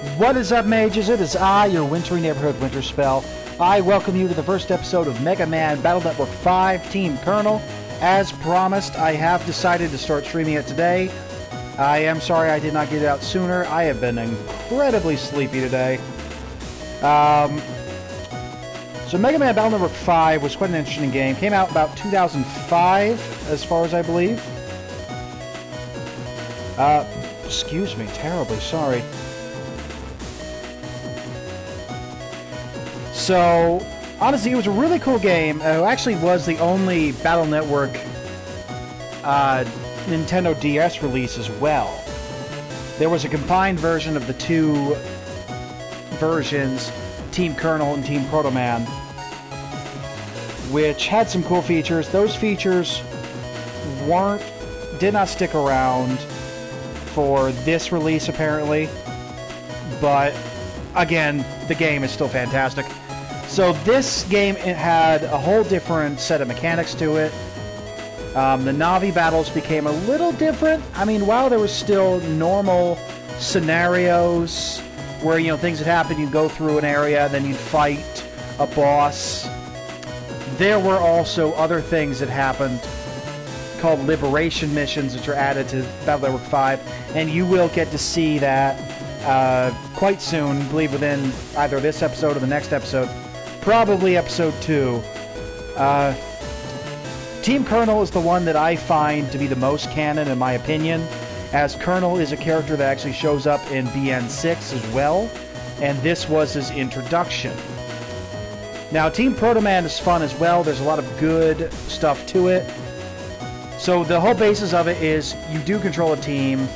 What is up, mages? It is I, your wintry neighborhood Winterspelll. I welcome you to the first episode of Megaman Battle Network 5 Team Colonel. As promised, I have decided to start streaming it today. I am sorry I did not get it out sooner. I have been incredibly sleepy today. So Megaman Battle Network 5 was quite an interesting game. Came out about 2005, as far as I believe. Excuse me, terribly sorry. So, honestly, it was a really cool game. It actually was the only Battle Network Nintendo DS release as well. There was a combined version of the two versions, Team Colonel and Team Protoman, which had some cool features. Those features did not stick around for this release, apparently. But, again, the game is still fantastic. So this game, it had a whole different set of mechanics to it. The Navi battles became a little different. I mean, while there was still normal scenarios where, you know, things would happen, you'd go through an area, then you'd fight a boss. There were also other things that happened called liberation missions, which are added to Battle Network 5, and you will get to see that quite soon, I believe within either this episode or the next episode. Probably episode 2. Team Colonel is the one that I find to be the most canon, in my opinion, as Colonel is a character that actually shows up in BN6 as well, and this was his introduction. Now, Team Protoman is fun as well. There's a lot of good stuff to it. So the whole basis of it is you do control a team.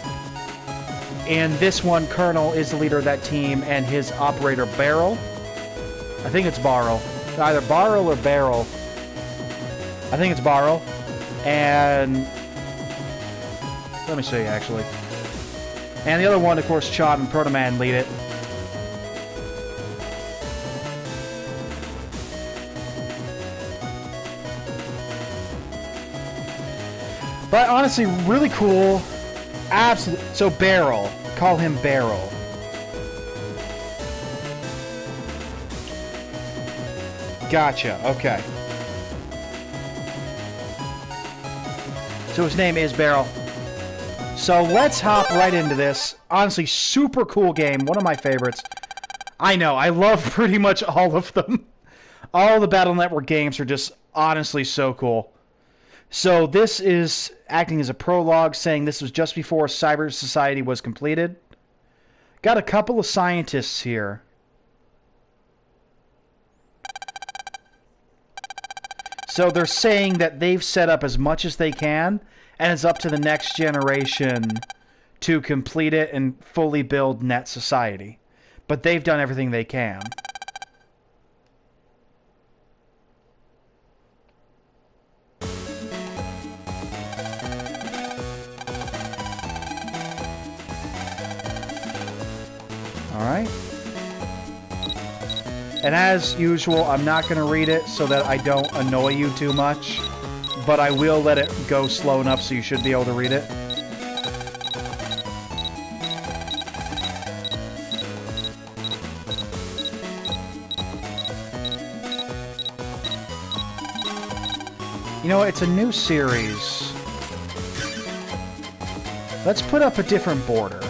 In this one, Colonel is the leader of that team, and his operator, Barrel. I think it's Barrel. Either Barrel or Barrel. I think it's Barrel. And let me show you, actually. And the other one, of course, Chad and Protoman lead it. But honestly, really cool. Absolutely. So Barrel. Call him Barrel. Gotcha. Okay. So his name is Barrel. So let's hop right into this. Honestly, super cool game. One of my favorites. I know. I love pretty much all of them. All the Battle Network games are just honestly so cool. So this is acting as a prologue, saying this was just before Cyber Society was completed. Got a couple of scientists here. So they're saying that they've set up as much as they can, and it's up to the next generation to complete it and fully build Net Society. But they've done everything they can. Alright. And as usual, I'm not going to read it so that I don't annoy you too much. But I will let it go slow enough so you should be able to read it. You know, it's a new series. Let's put up a different border.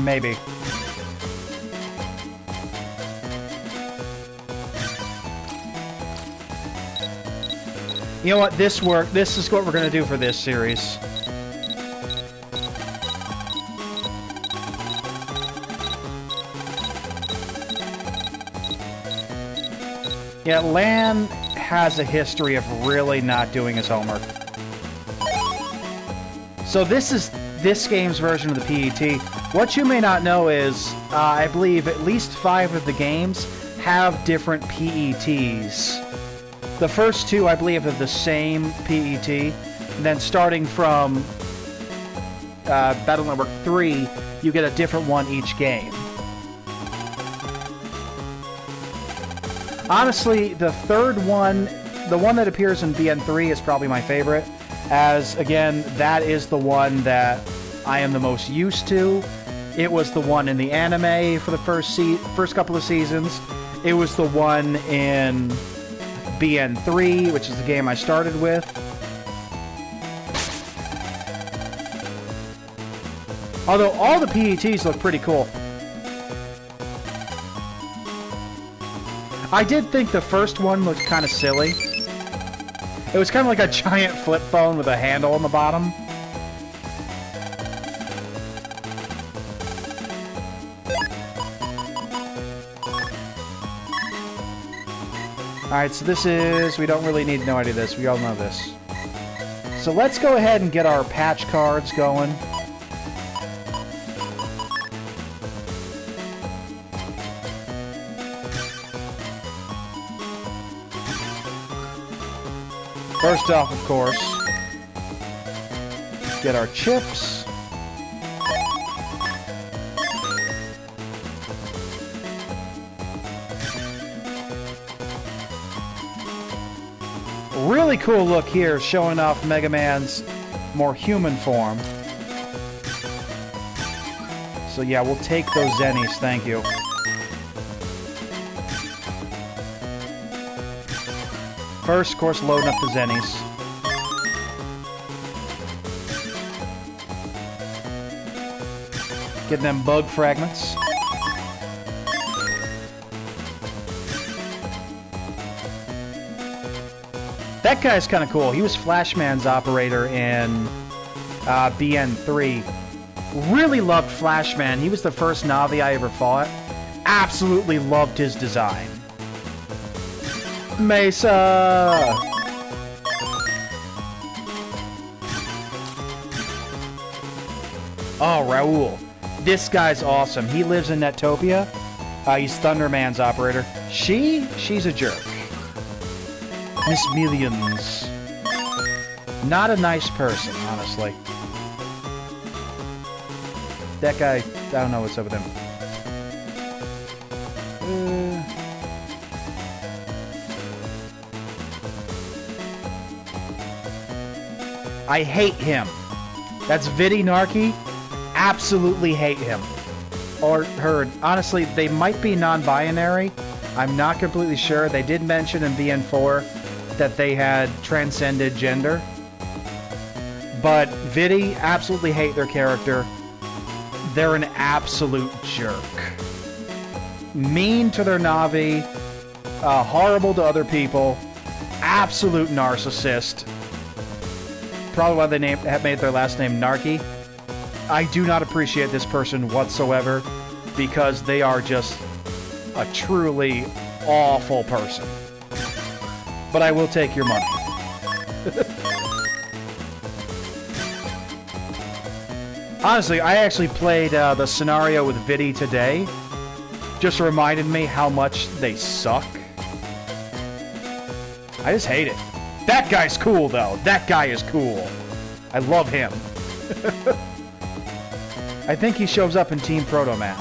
Maybe. You know what? This is what we're going to do for this series. Yeah, Lan has a history of really not doing his homework. So this is this game's version of the PET. What you may not know is, I believe at least 5 of the games have different PETs. The first 2, I believe, are the same PET. And then starting from Battle Network 3, you get a different one each game. Honestly, the third one, the one that appears in BN3 is probably my favorite, as, again, that is the one that I am the most used to. It was the one in the anime for the first couple of seasons. It was the one in BN3, which is the game I started with. Although all the PETs look pretty cool. I did think the first one looked kind of silly. It was kind of like a giant flip phone with a handle on the bottom. Alright, so this is... we don't really need to know any of this. We all know this. So let's go ahead and get our patch cards going. First off, of course, get our chips. Really cool look here, showing off Mega Man's more human form. So yeah, we'll take those Zennies, thank you. First, of course, loading up the Zennies. Getting them bug fragments. That guy's kind of cool. He was Flashman's operator in BN3. Really loved Flashman. He was the first Navi I ever fought. Absolutely loved his design. Mesa! Oh, Raul. This guy's awesome. He lives in Netopia. He's Thunderman's operator. She's a jerk. Miss Millions. Not a nice person, honestly. That guy, I don't know what's up with him. I hate him. That's Vidi Narki. Absolutely hate him. Or her. Honestly, they might be non-binary. I'm not completely sure. They did mention in BN4 that they had transcended gender. But Vidi, absolutely hate their character. They're an absolute jerk. Mean to their Navi. Horrible to other people. Absolute narcissist. Probably why they have made their last name Narki. I do not appreciate this person whatsoever because they are just a truly awful person. But I will take your money. Honestly, I actually played the scenario with Vidi today. Just reminded me how much they suck. I just hate it. That guy's cool, though. That guy is cool. I love him. I think he shows up in Team Proto Man.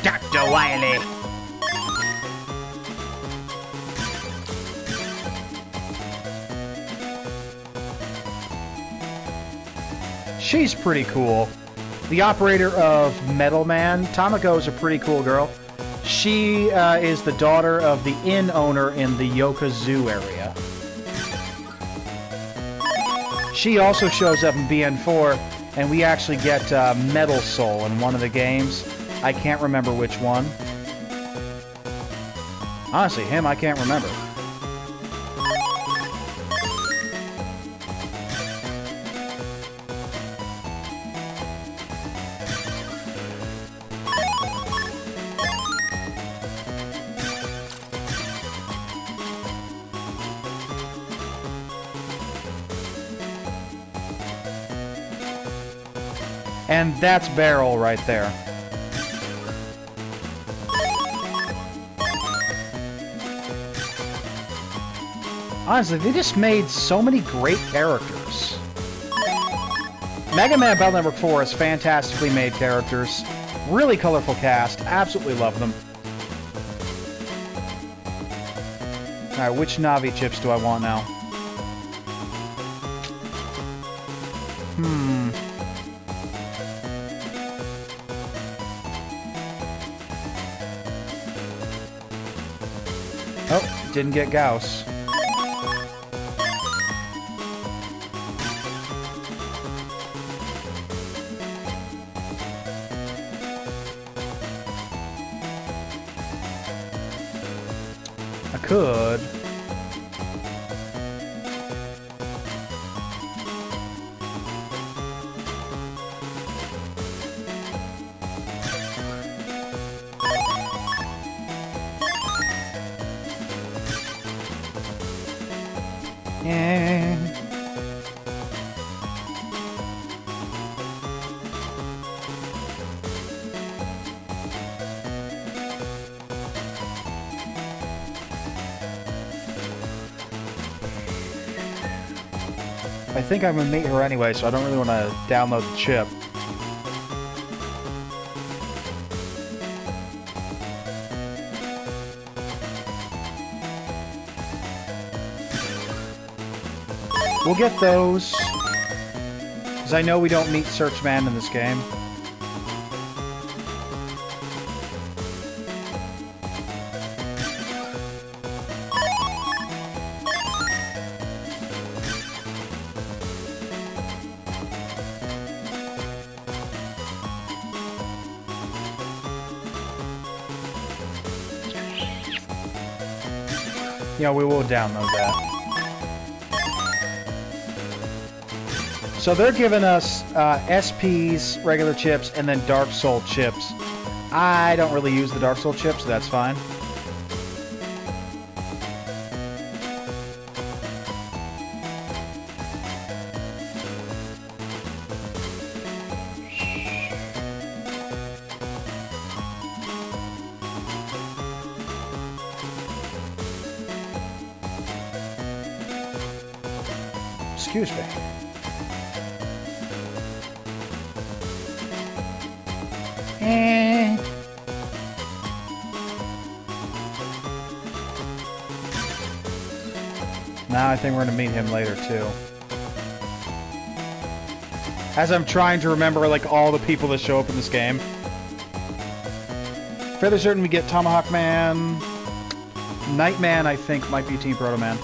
Dr. Wily. She's pretty cool. The operator of Metal Man, Tamako's a pretty cool girl. She is the daughter of the inn owner in the Yokozoo area. She also shows up in BN4, and we actually get Metal Soul in one of the games. I can't remember which one. Honestly, him, I can't remember. And that's Barrel right there. Honestly, they just made so many great characters. Megaman Battle Network 4 is fantastically made characters. Really colorful cast. Absolutely love them. Alright, which Navi chips do I want now? Oh, didn't get Gauss. I could. I think I'm gonna meet her anyway, so I don't really want to download the chip. We'll get those, because I know we don't meet Searchman in this game. Yeah, we will download that. So they're giving us SPs, regular chips, and then Dark Soul chips. I don't really use the Dark Soul chips, so that's fine. Excuse me. Now I think we're going to meet him later, too. As I'm trying to remember, like, all the people that show up in this game. Fairly certain we get Tomahawk Man. Nightman, I think, might be Team Proto Man.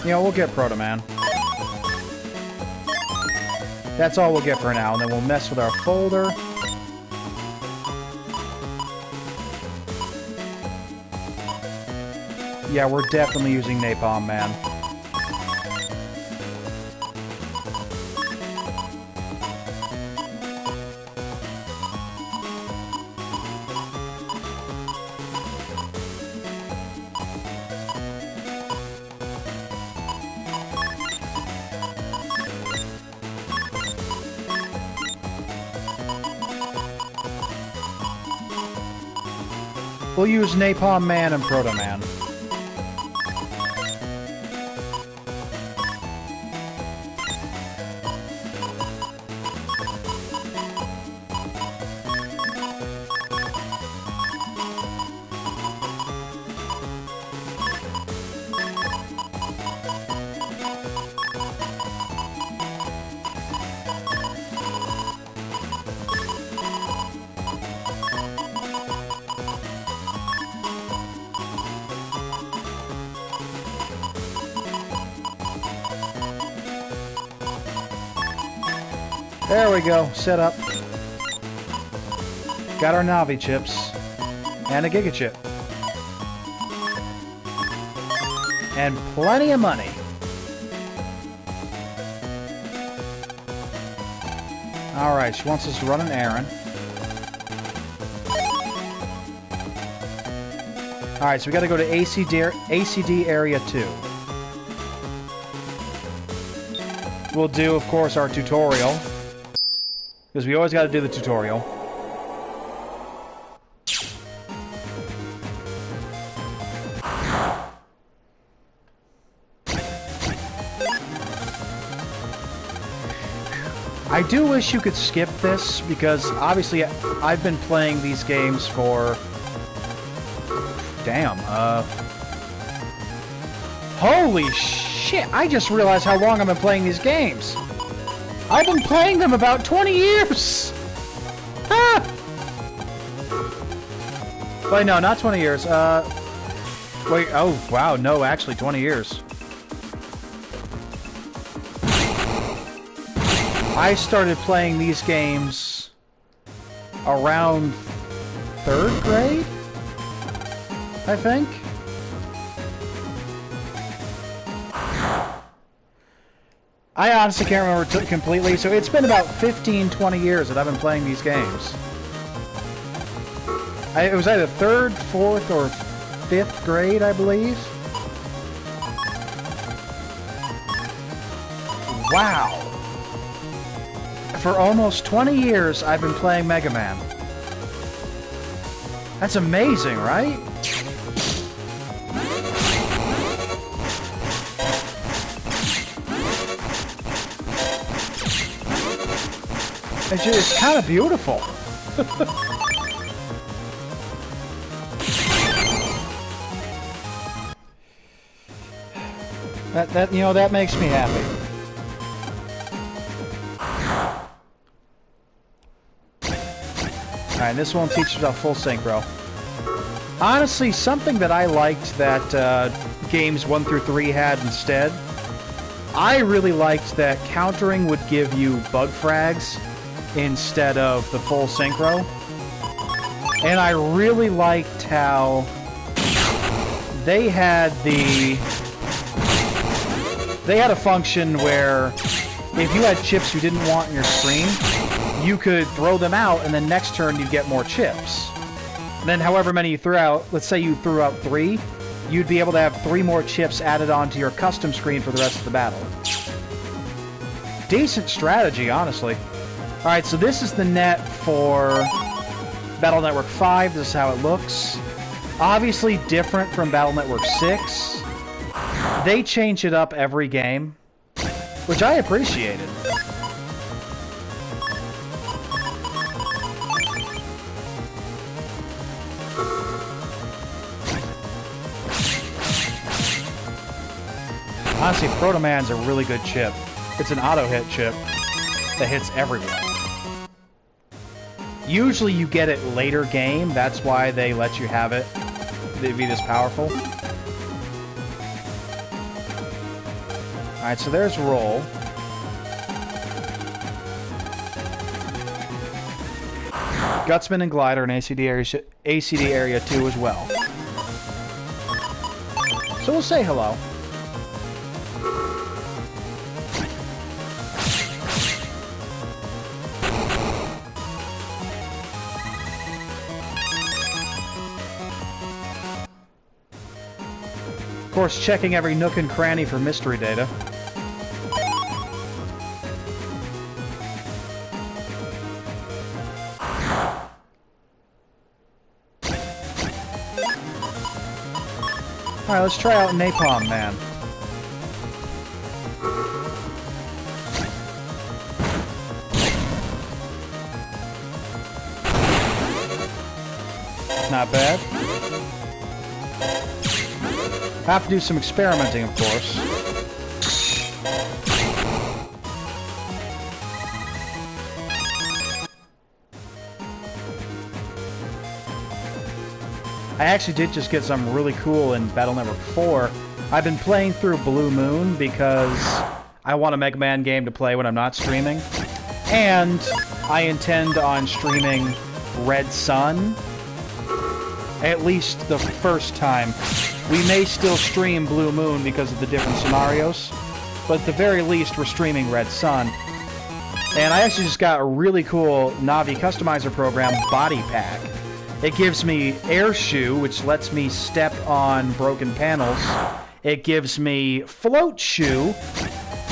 You know, we'll get Proto Man. That's all we'll get for now, and then we'll mess with our folder. Yeah, we're definitely using Napalm Man. We'll use Napalm Man and Proto Man. There we go, set up. Got our Navi chips. And a Giga chip. And plenty of money. Alright, she wants us to run an errand. Alright, so we gotta go to ACD Area 2. We'll do, of course, our tutorial. Because we always gotta do the tutorial. I do wish you could skip this, because obviously I've been playing these games for... Damn, Holy shit, I just realized how long I've been playing these games. I've been playing them about 20 years! Ah! Wait, no, not 20 years, Wait, oh, wow, no, actually 20 years. I started playing these games around 3rd grade, I think. I honestly can't remember completely, so it's been about 15, 20 years that I've been playing these games. It was either 3rd, 4th, or 5th grade, I believe. Wow. For almost 20 years, I've been playing Megaman. That's amazing, right? It's kind of beautiful. That you know, that makes me happy. Alright, this one teaches about full synchro. Honestly, something that I liked that games 1 through 3 had instead, I really liked that countering would give you bug frags instead of the full synchro. And I really liked how they had a function where if you had chips you didn't want in your stream, you could throw them out, and then next turn you'd get more chips. And then however many you threw out, let's say you threw out 3, you'd be able to have 3 more chips added onto your custom screen for the rest of the battle. Decent strategy, honestly. Alright, so this is the net for Battle Network 5. This is how it looks. Obviously different from Battle Network 6. They change it up every game, which I appreciated. Honestly, Proto Man's a really good chip. It's an auto-hit chip that hits everywhere. Usually you get it later game, that's why they let you have it. They'd be this powerful. Alright, so there's roll. Gutsman and Glider in ACD Area 2 as well. So we'll say hello. Of course, checking every nook and cranny for mystery data. Alright, let's try out Napalm Man. Not bad. Have to do some experimenting, of course. I actually did just get something really cool in Battle Network 4. I've been playing through Blue Moon because I want a Mega Man game to play when I'm not streaming. And I intend on streaming Red Sun, at least the first time. We may still stream Blue Moon because of the different scenarios, but at the very least we're streaming Red Sun. And I actually just got a really cool Navi customizer program body pack. It gives me Air Shoe, which lets me step on broken panels. It gives me Float Shoe,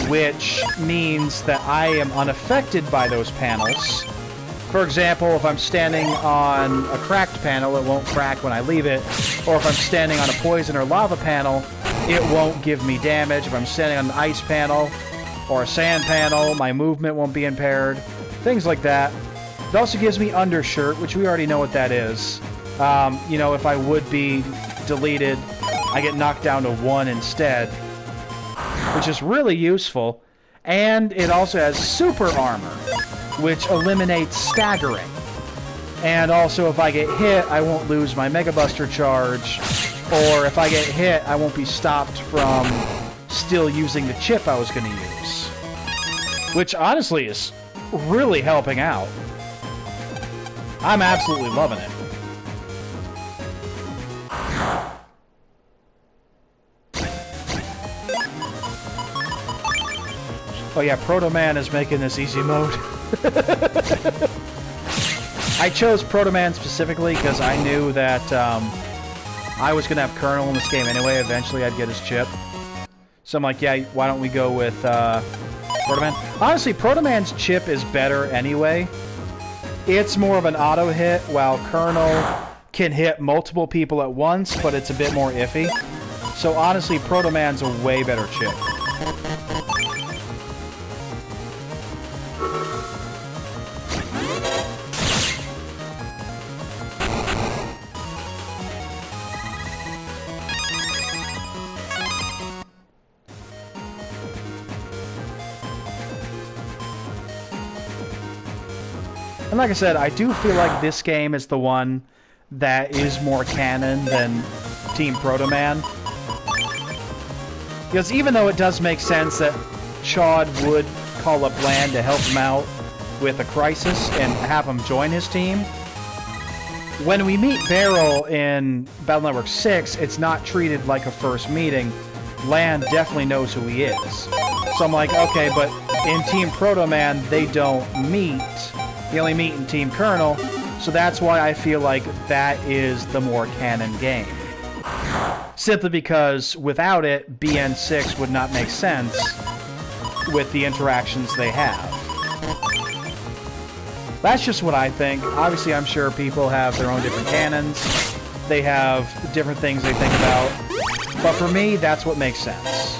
which means that I am unaffected by those panels. For example, if I'm standing on a cracked panel, it won't crack when I leave it. Or if I'm standing on a poison or lava panel, it won't give me damage. If I'm standing on an ice panel or a sand panel, my movement won't be impaired. Things like that. It also gives me Undershirt, which we already know what that is. You know, if I would be deleted, I get knocked down to 1 instead, which is really useful. And it also has Super Armor, which eliminates staggering. And also, if I get hit, I won't lose my Mega Buster charge. Or if I get hit, I won't be stopped from still using the chip I was going to use. Which, honestly, is really helping out. I'm absolutely loving it. Oh yeah, Proto Man is making this easy mode. I chose Proto Man specifically because I knew that I was going to have Colonel in this game anyway. Eventually I'd get his chip. So I'm like, yeah, why don't we go with Proto Man? Honestly, Proto Man's chip is better anyway. It's more of an auto hit, while Colonel can hit multiple people at once, but it's a bit more iffy. So honestly, Proto Man's a way better chip. And like I said, I do feel like this game is the one that is more canon than Team Proto Man. Because even though it does make sense that Chad would call up Lan to help him out with a crisis and have him join his team, when we meet Beryl in Battle Network 6, it's not treated like a first meeting. Lan definitely knows who he is. So I'm like, okay, but in Team Proto Man, they don't meet. They only meet in Team Colonel, so that's why I feel like that is the more canon game. Simply because without it, BN6 would not make sense with the interactions they have. That's just what I think. Obviously, I'm sure people have their own different canons. They have different things they think about. But for me, that's what makes sense.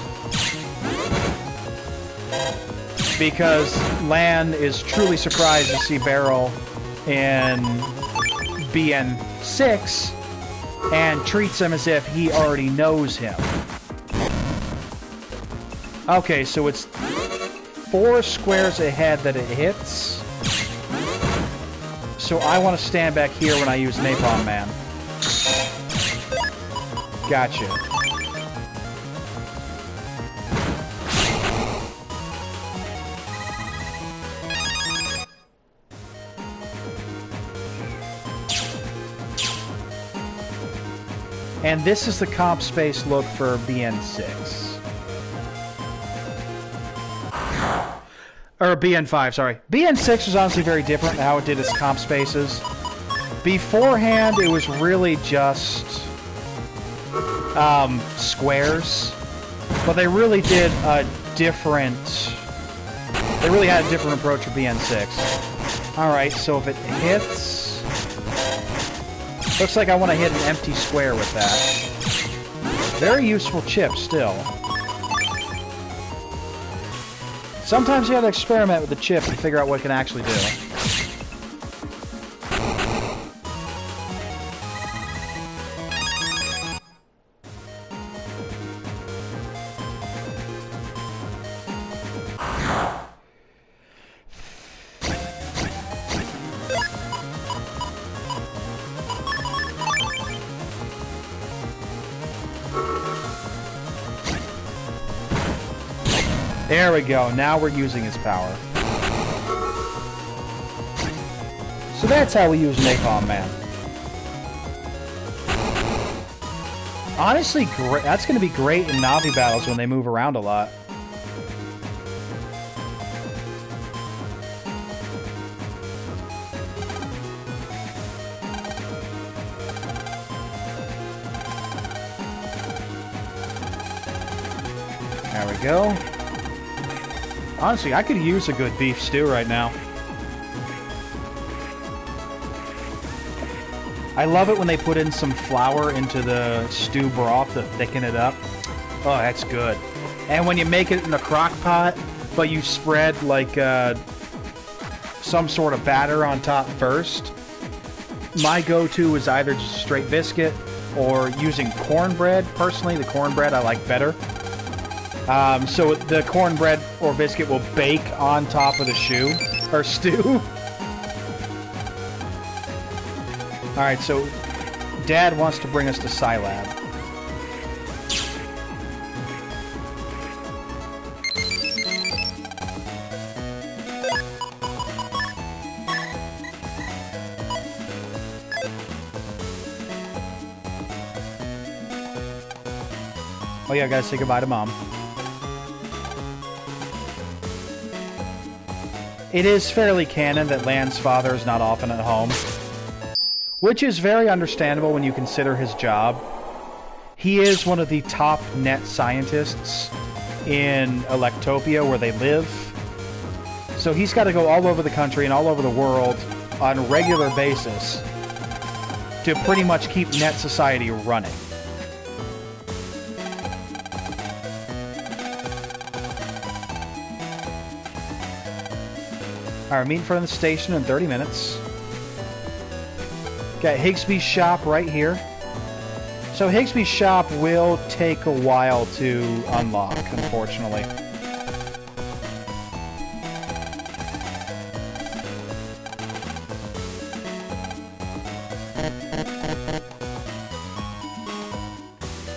Because Lan is truly surprised to see Beryl in BN6 and treats him as if he already knows him. Okay, so it's 4 squares ahead that it hits. So I want to stand back here when I use Napalm Man. Gotcha. And this is the comp space look for BN6. Or BN5, sorry. BN6 was honestly very different in how it did its comp spaces. Beforehand, it was really just squares. But they really did a different... They really had a different approach for BN6. Alright, so if it hits... Looks like I want to hit an empty square with that. Very useful chip, still. Sometimes you have to experiment with the chip and figure out what it can actually do. There we go. Now we're using his power. So that's how we use Napalm Man. Honestly, that's going to be great in Navi battles when they move around a lot. There we go. Honestly, I could use a good beef stew right now. I love it when they put in some flour into the stew broth to thicken it up. Oh, that's good. And when you make it in a crock pot, but you spread like some sort of batter on top first, my go-to is either just straight biscuit or using cornbread. Personally, the cornbread I like better. So the cornbread or biscuit will bake on top of the stew. Alright, so Dad wants to bring us to Scilab. Oh yeah, I gotta say goodbye to Mom. It is fairly canon that Lan's father is not often at home, which is very understandable when you consider his job. He is one of the top net scientists in Electopia, where they live. So he's got to go all over the country and all over the world on a regular basis to pretty much keep net society running. Alright, meet in front of the station in 30 minutes. Got Higsby's shop right here. So Higsby's shop will take a while to unlock, unfortunately.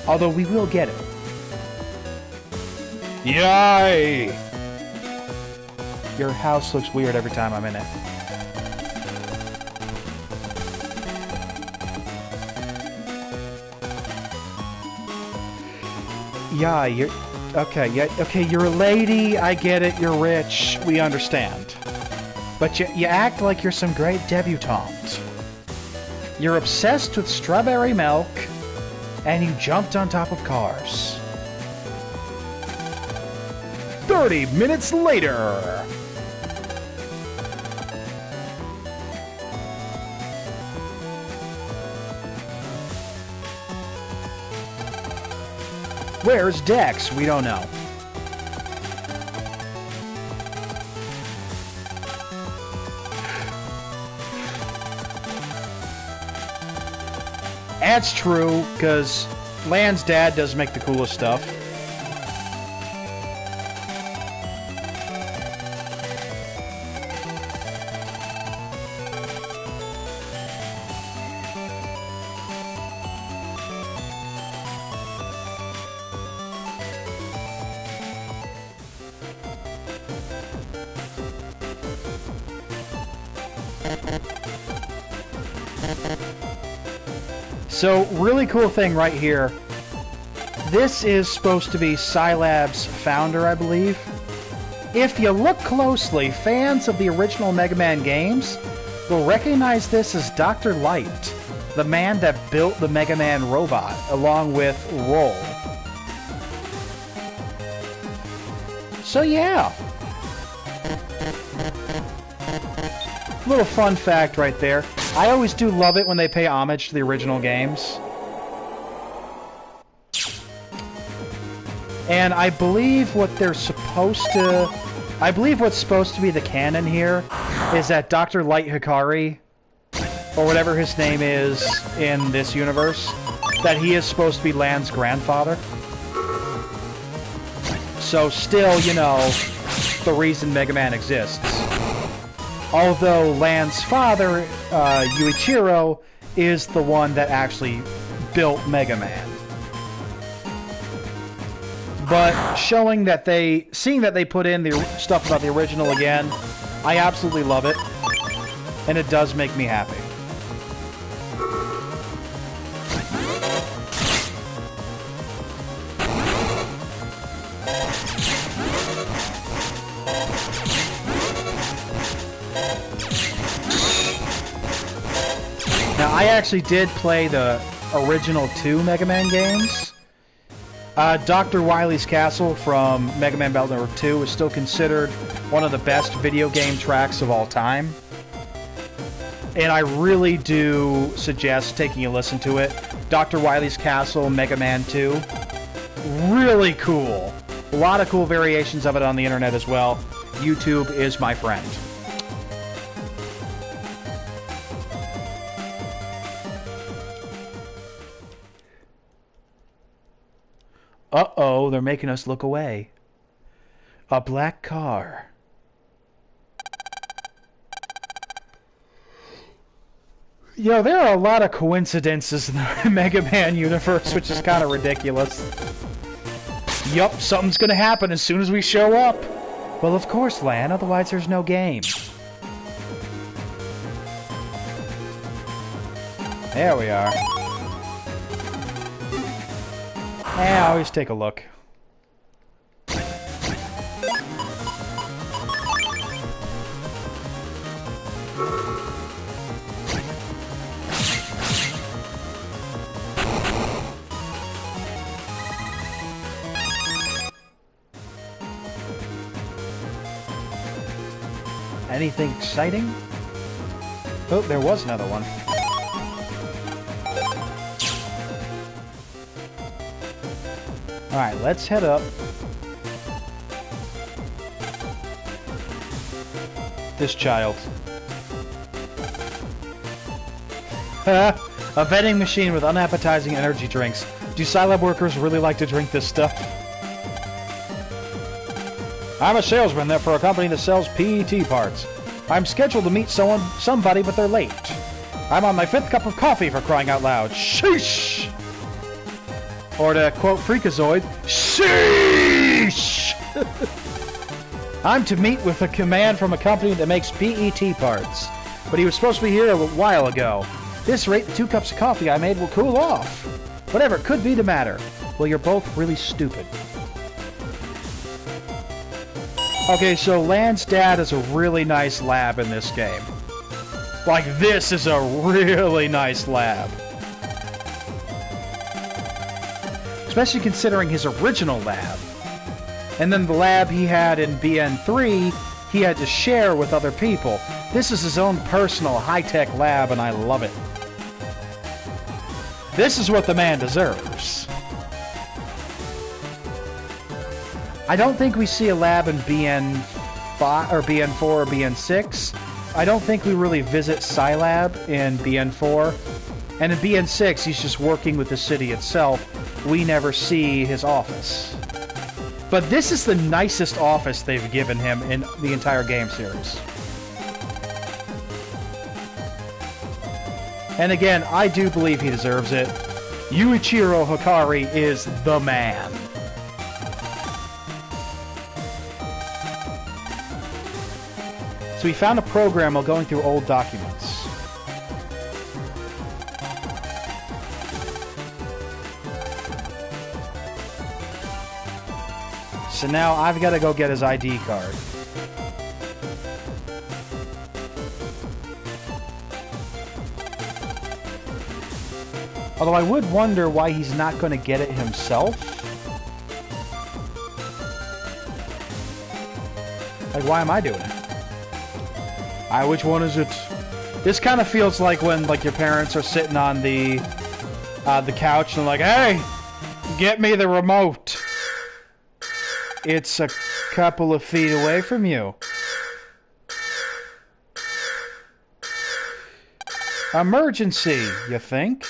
Although we will get it. Yay! Your house looks weird every time I'm in it. Yeah, you're... Okay, yeah, okay, you're a lady, I get it, you're rich, we understand. But you act like you're some great debutante. You're obsessed with strawberry milk, and you jumped on top of cars. 30 minutes later! Where's Dex? We don't know. That's true, because Lan's dad does make the coolest stuff. So, really cool thing right here. This is supposed to be Scilab's founder, I believe. If you look closely, fans of the original Mega Man games will recognize this as Dr. Light, the man that built the Mega Man robot, along with Roll. So yeah. Little fun fact right there. I always do love it when they pay homage to the original games. And I believe what they're supposed to... I believe what's supposed to be the canon here is that Dr. Light Hikari, or whatever his name is in this universe, that he is supposed to be Lan's grandfather. So still, you know, the reason Mega Man exists. Although Lan's father, Yuichiro, is the one that actually built Mega Man. But seeing that they put in the stuff about the original again, I absolutely love it. And it does make me happy. Now, I actually did play the original 2 Mega Man games. Dr. Wily's Castle from Megaman Battle Network 2 is still considered one of the best video game tracks of all time. And I really do suggest taking a listen to it. Dr. Wily's Castle, Mega Man 2. Really cool. A lot of cool variations of it on the internet as well. YouTube is my friend. Uh-oh, they're making us look away. A black car. You know, there are a lot of coincidences in the Mega Man universe, which is kind of ridiculous. Yup, something's gonna happen as soon as we show up. Well, of course, Lan, otherwise there's no game. There we are. I always take a look. Anything exciting? Oh, there was another one. Alright, let's head up. This child. A vending machine with unappetizing energy drinks. Do Scilab workers really like to drink this stuff? I'm a salesman there for a company that sells PET parts. I'm scheduled to meet somebody, but they're late. I'm on my 5th cup of coffee, for crying out loud. Sheesh! Or to quote Freakazoid, sheesh! I'm to meet with a command from a company that makes PET parts. But he was supposed to be here a while ago. This rate, the 2 cups of coffee I made will cool off. Whatever could be the matter. Well, you're both really stupid. Okay, so Lan's dad is a really nice lab in this game. Like, this is a really nice lab. Especially considering his original lab. And then the lab he had in BN3, he had to share with other people. This is his own personal high-tech lab, and I love it. This is what the man deserves. I don't think we see a lab in BN5 or BN4 or BN6. I don't think we really visit Scilab in BN4. And in BN6, he's just working with the city itself. We never see his office. But this is the nicest office they've given him in the entire game series. And again, I do believe he deserves it. Yuichiro Hikari is the man. So we found a program while going through old documents. So now I've got to go get his ID card. Although I would wonder why he's not going to get it himself. Like, why am I doing it? Which one is it? This kind of feels like when, like, your parents are sitting on the couch and they're like, "Hey, get me the remote. It's a couple of feet away from you." Emergency, you think?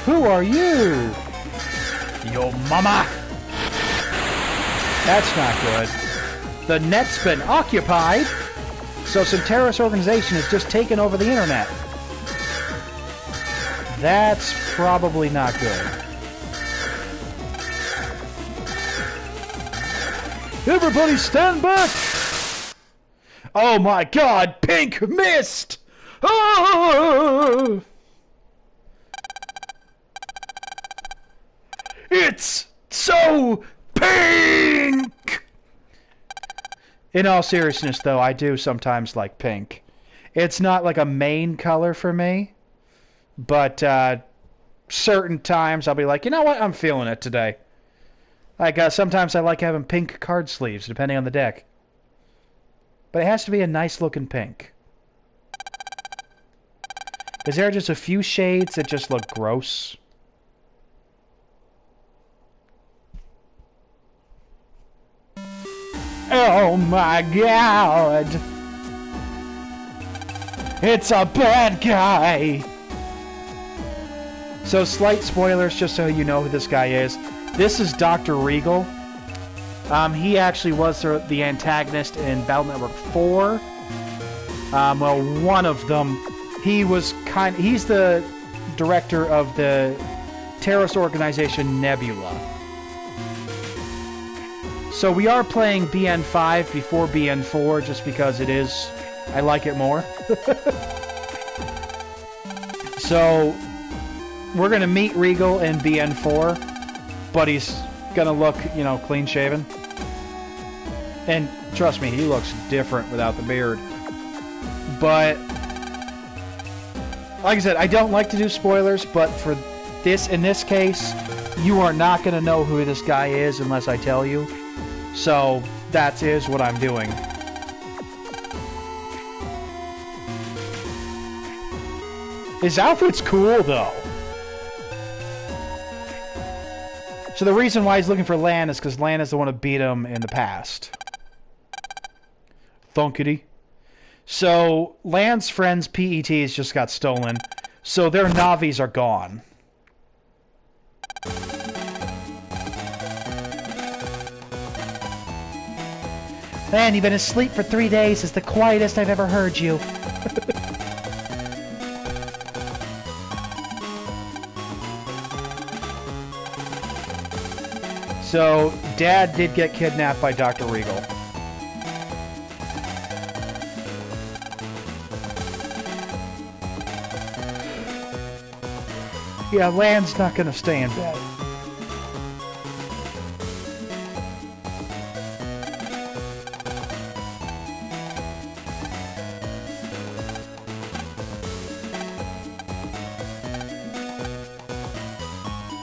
Who are you? Yo mama! That's not good. The net's been occupied, so some terrorist organization has just taken over the internet. That's probably not good. Everybody stand back! Oh my god, pink mist! Oh! It's so pink! In all seriousness, though, I do sometimes like pink. It's not like a main color for me, but certain times I'll be like, you know what, I'm feeling it today. Like, sometimes I like having pink card sleeves, depending on the deck. But it has to be a nice-looking pink. Is there just a few shades that just look gross? Oh my god! It's a bad guy! So, slight spoilers, just so you know who this guy is. This is Dr. Regal. He actually was the antagonist in Battle Network 4. Well, one of them. He's the director of the terrorist organization Nebula. So we are playing BN5 before BN4 just because I like it more. So we're going to meet Regal in BN4, but he's going to look, you know, clean shaven. And trust me, he looks different without the beard. But like I said, I don't like to do spoilers, but for in this case, you are not going to know who this guy is unless I tell you. So, that is what I'm doing. His outfit's cool, though. So the reason why he's looking for Lan is because Lan is the one who beat him in the past. Thunkity. So, Lan's friend's PETs just got stolen, so their Navis are gone. Man, you've been asleep for 3 days. It's the quietest I've ever heard you. So, Dad did get kidnapped by Dr. Regal. Yeah, Lan's not gonna stay in bed.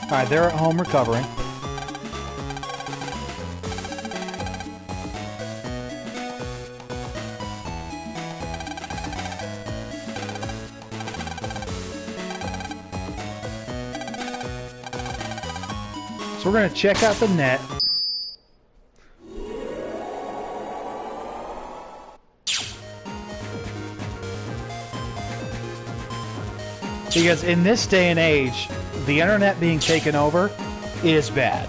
Alright, they're at home recovering. So we're going to check out the net. Because in this day and age, the internet being taken over is bad.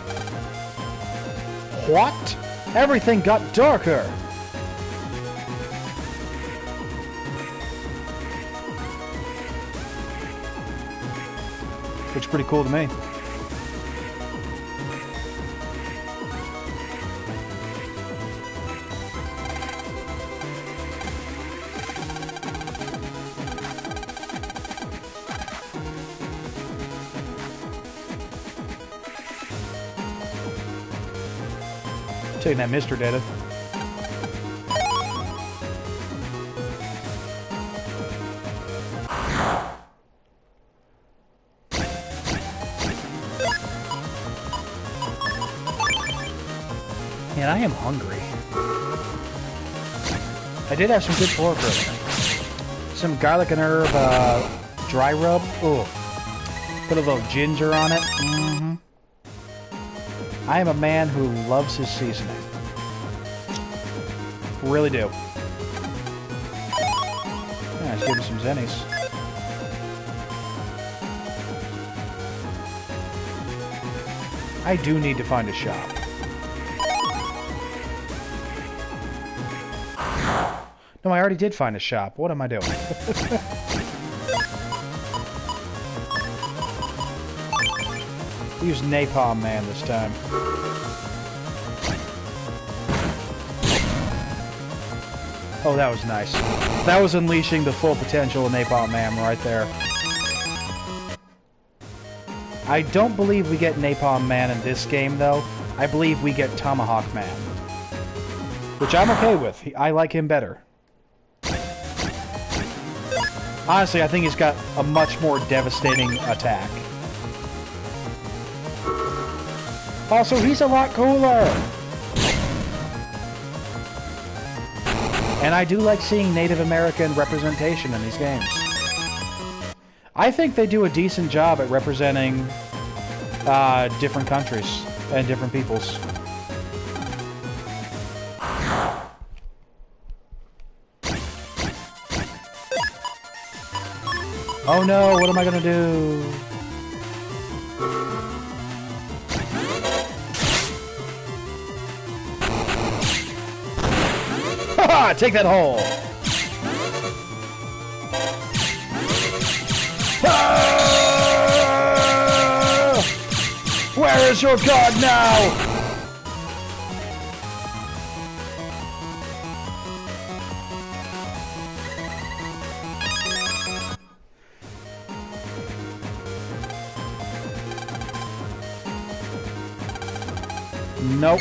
What? Everything got darker. Looks pretty cool to me. Taking that Mr. data. Man, I am hungry. I did have some good pork earlier. Some garlic and herb dry rub. Ooh. Put a little ginger on it. Mm-hmm. I am a man who loves his seasoning. Really do. Yeah, let's give him some zennies. I do need to find a shop. No, I already did find a shop. What am I doing? Use Napalm Man this time. Oh, that was nice. That was unleashing the full potential of Napalm Man right there. I don't believe we get Napalm Man in this game, though. I believe we get Tomahawk Man. Which I'm okay with. I like him better. Honestly, I think he's got a much more devastating attack. Also, he's a lot cooler! And I do like seeing Native American representation in these games. I think they do a decent job at representing different countries and different peoples. Oh no, what am I gonna do? Haha! Take that hole! Ah! Where is your god now? Nope.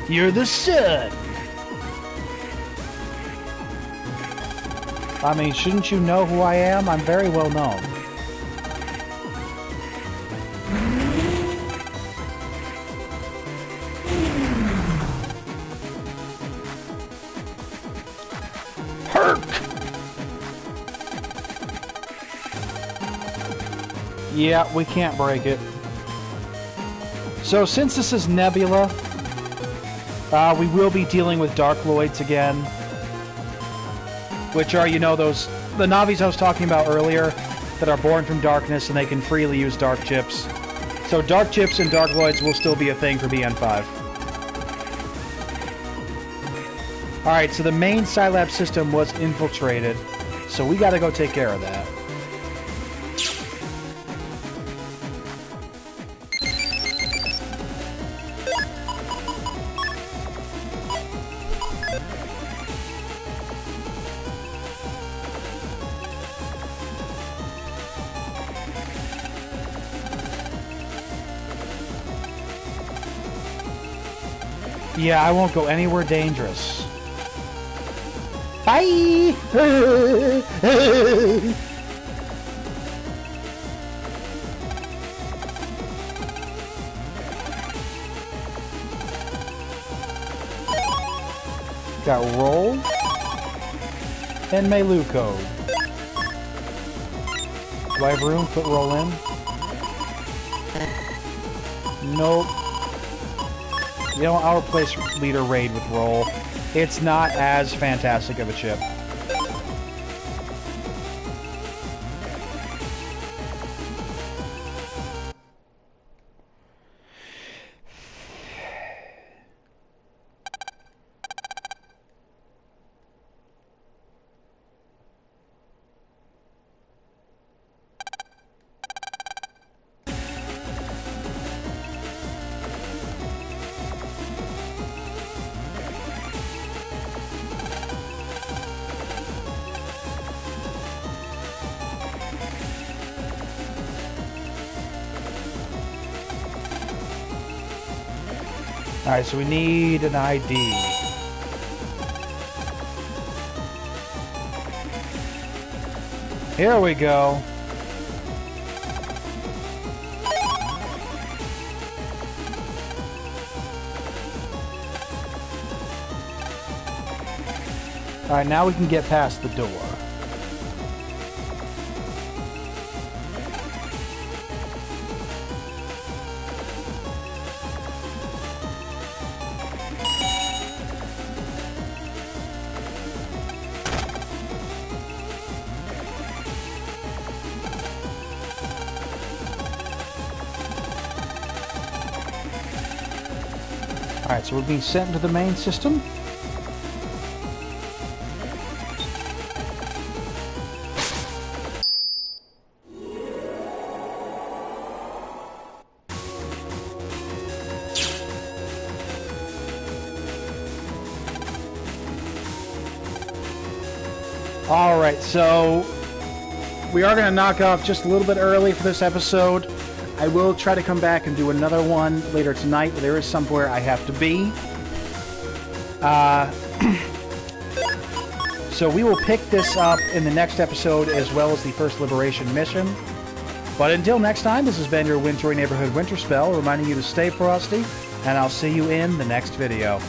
You're the sun! I mean, shouldn't you know who I am? I'm very well known. Herc! Yeah, we can't break it. So since this is Nebula, we will be dealing with Dark Lloids again. Which are, you know, the Navis I was talking about earlier that are born from darkness and they can freely use dark chips. So dark chips and Dark Lloids will still be a thing for BN5. Alright, so the main Scilab system was infiltrated, so we gotta go take care of that. Yeah, I won't go anywhere dangerous. Bye! Got roll and Melu code. Do I have room to put roll in? Nope. You know, I'll replace leader raid with roll. It's not as fantastic of a chip. Alright, so we need an ID. Here we go. Alright, now we can get past the door. Alright, so we're being sent into the main system. All right, so we are going to knock off just a little bit early for this episode. I will try to come back and do another one later tonight, but there is somewhere I have to be. So we will pick this up in the next episode as well as the first Liberation mission. But until next time, this has been your Wintry Neighborhood Winterspell, reminding you to stay frosty, and I'll see you in the next video.